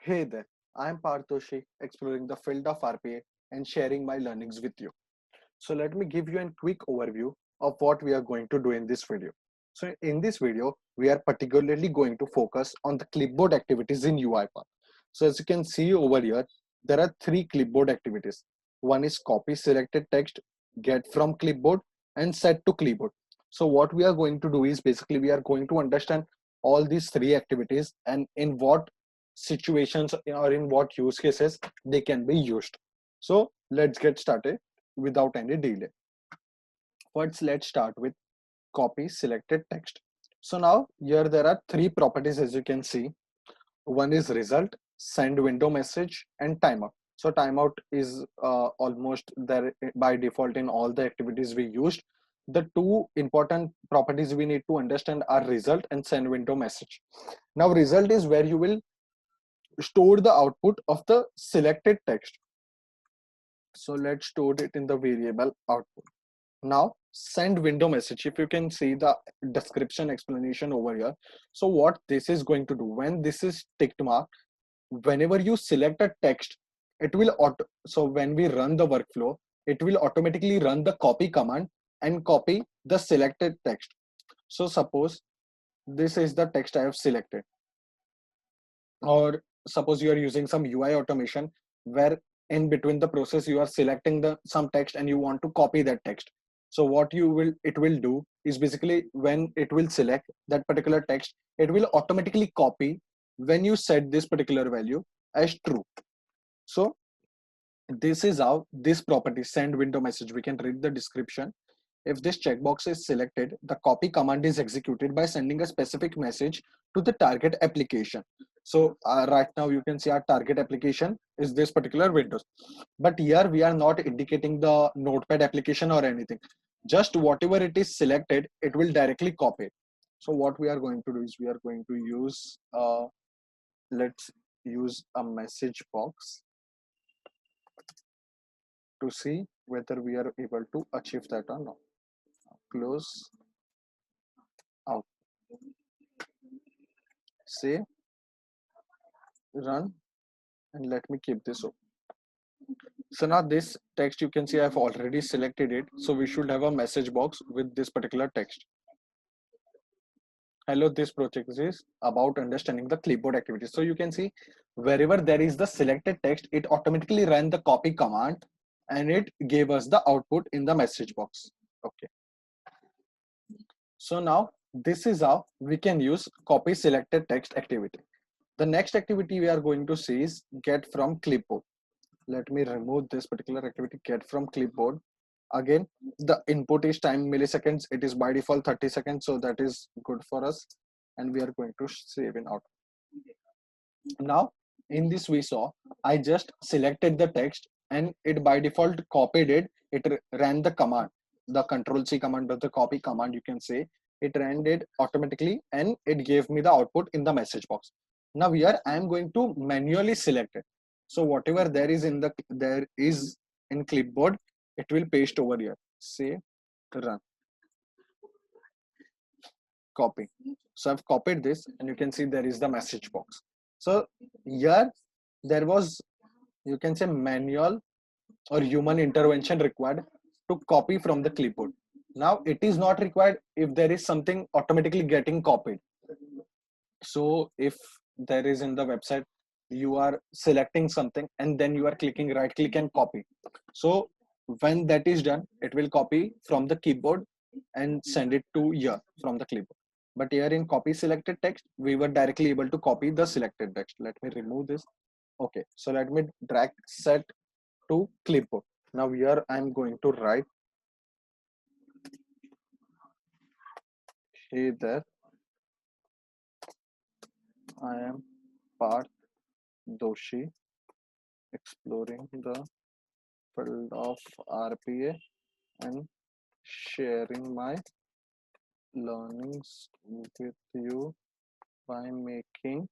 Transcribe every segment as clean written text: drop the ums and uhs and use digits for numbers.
Hey there, I'm Parthoshi, exploring the field of RPA and sharing my learnings with you. So let me give you a quick overview of what we are going to do in this video. So in this video, we are particularly going to focus on the clipboard activities in UiPath. So as you can see over here, there are three clipboard activities. One is copy selected text, get from clipboard, and set to clipboard. So what we are going to do is basically we are going to understand all these three activities and in what situations or in what use cases they can be used. So let's get started without any delay. First, let's start with copy selected text. So now here there are three properties as you can see. One is result, send window message, and timeout. So timeout is almost there by default in all the activities we used. The two important properties we need to understand are result and send window message. Now result is where you will store the output of the selected text. So let's store it in the variable output. Now send window message, if you can see the description explanation over here. So what this is going to do, when this is ticked mark, whenever you select a text, it will so when we run the workflow, it will automatically run the copy command and copy the selected text. So suppose this is the text I have selected, or suppose you are using some UI automation where in between the process you are selecting the some text and you want to copy that text. So what it will do is basically when it will select that particular text, it will automatically copy when you set this particular value as true. So this is how this property send window message, we can read the description. If this checkbox is selected, the copy command is executed by sending a specific message to the target application. So right now you can see our target application is this particular Windows. But here we are not indicating the notepad application or anything. Just whatever it is selected, it will directly copy it. So what we are going to do is we are going to use, let's use a message box to see whether we are able to achieve that or not. Close out, save, run, and let me keep this open. So now this text you can see I've already selected it. So we should have a message box with this particular text. Hello, this project is about understanding the clipboard activities. So you can see wherever there is the selected text, it automatically ran the copy command and it gave us the output in the message box. Okay. So now this is how we can use copy selected text activity. The next activity we are going to see is get from clipboard. Let me remove this particular activity, get from clipboard. Again, the input is time milliseconds. It is by default 30 seconds. So that is good for us. And we are going to save in out. Now in this we saw, I just selected the text and it by default copied it. It ran the command, the control C command or the copy command, you can say. It ran it automatically and it gave me the output in the message box. Now here I am going to manually select it. So whatever there is in clipboard, it will paste over here. Save, run, copy. So I've copied this and you can see there is the message box. So here there was, you can say, manual or human intervention required to copy from the clipboard. Now it is not required if there is something automatically getting copied. So if there is in the website, you are selecting something and then you are clicking right click and copy. So when that is done, it will copy from the keyboard and send it to here from the clipboard. But here in copy selected text, we were directly able to copy the selected text. Let me remove this. Okay, so let me drag set to clipboard. Now here I'm going to write, hey there, I am Parth Doshi, exploring the field of RPA and sharing my learnings with you by making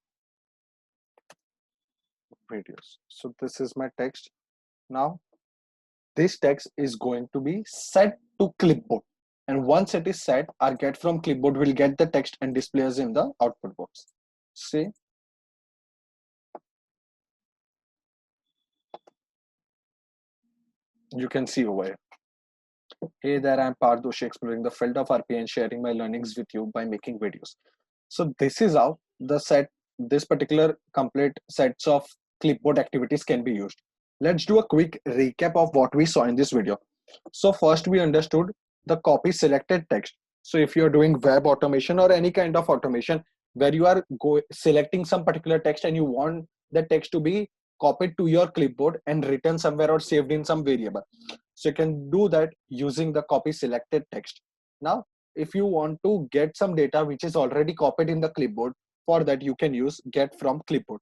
videos. So this is my text. Now this text is going to be set to clipboard. And once it is set, our get from clipboard will get the text and displays in the output box. See, You can see over here. Hey there, I'm Pardoshi, exploring the field of RPA and sharing my learnings with you by making videos. So this is how this particular complete sets of clipboard activities can be used. Let's do a quick recap of what we saw in this video. So first we understood the copy selected text. So if you're doing web automation or any kind of automation where you are selecting some particular text and you want the text to be copied to your clipboard and written somewhere or saved in some variable. So you can do that using the copy selected text. Now, if you want to get some data which is already copied in the clipboard, for that you can use get from clipboard.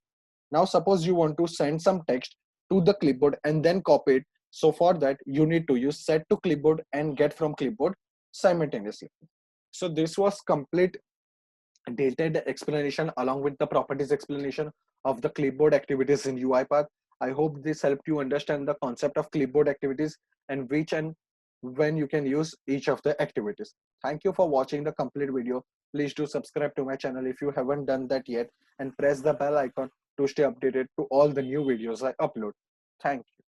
Now, suppose you want to send some text to the clipboard and then copy it. So for that, you need to use set to clipboard and get from clipboard simultaneously. So this was complete detailed explanation along with the properties explanation of the clipboard activities in UiPath. I hope this helped you understand the concept of clipboard activities and which and when you can use each of the activities. Thank you for watching the complete video. Please do subscribe to my channel if you haven't done that yet and press the bell icon to stay updated to all the new videos I upload. Thank you.